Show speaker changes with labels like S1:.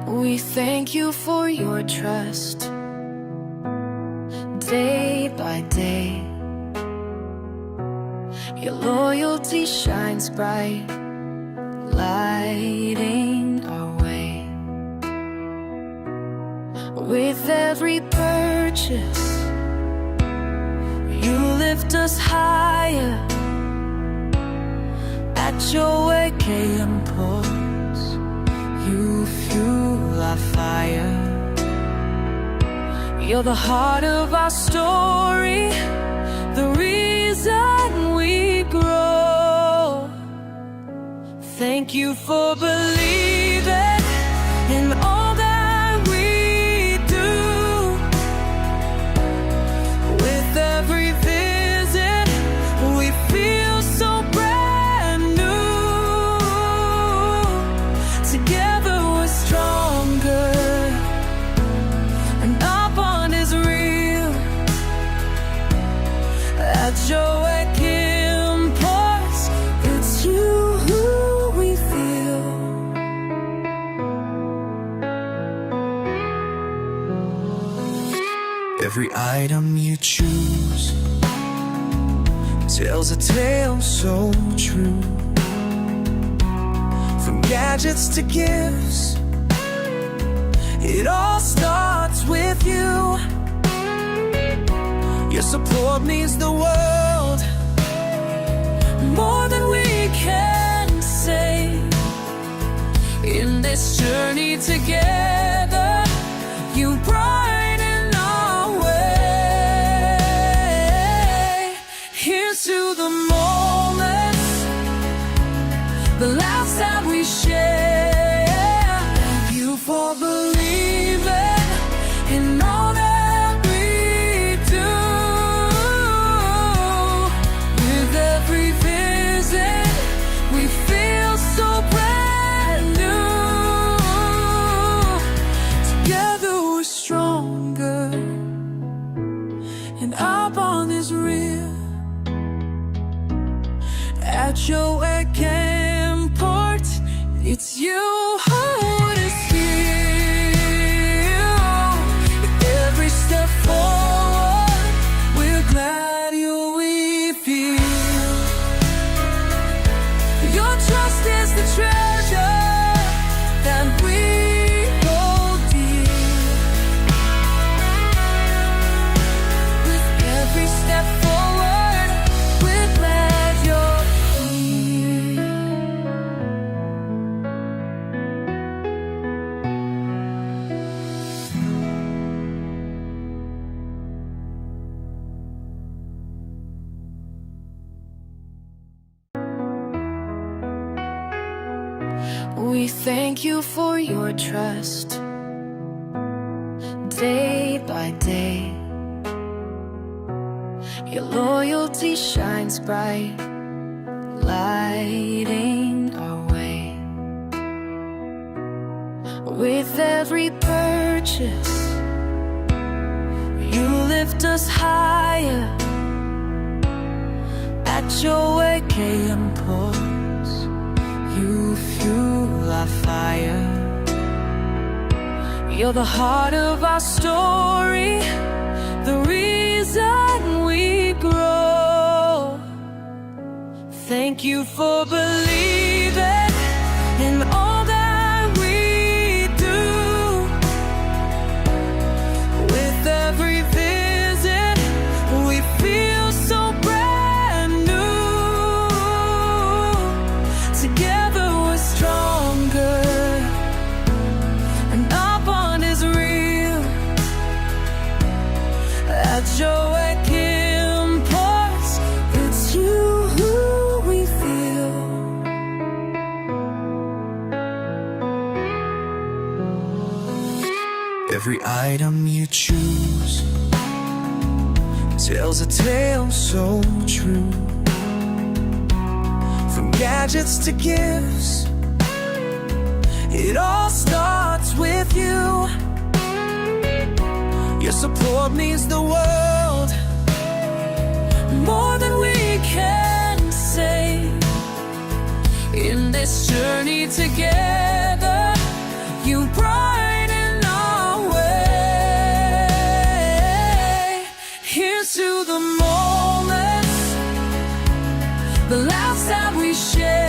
S1: We thank you for your trust, day by day. Your loyalty shines bright, lighting our way. With every purchase, you lift us higher. At your AKM pulse, you fuel our fire. You're the heart of our story, the reason we grow. Thank you for believing in all that we do. With every visit, we feel so brand new. Together we're stronger, and our bond is real. At your AKM ports, it's you who we feel. Every item you choose tells a tale so true. From gadgets to gifts, it all starts with you. Your support means the world, more than we can say. In this journey together, you brighten our way. Here's to the moments, the laughs that we share. Thank you for believing in all that we do. With every visit, we feel so brand new. Together we're stronger, and our bond is real. At your AKM port, it's you who is here. Every step forward, we're glad you're with you. Your trust is the treasure that we hold dear. With every step forward, we're glad you're here. We thank you for your trust, day by day. Your loyalty shines bright, lighting our way. With every purchase, you lift us higher. At your AKM pulse, you fuel our fire. You're the heart of our story, the reason we grow. Thank you for believing in all that we do. With every visit, we feel so brand new. Together we're stronger, and our bond is real. At your AKM ports, it's you who we feel. Every item you choose tells a tale so true. From gadgets to gifts, it all starts with you. Your support means the world, more than we can say. In this journey together, you the laughs that we share.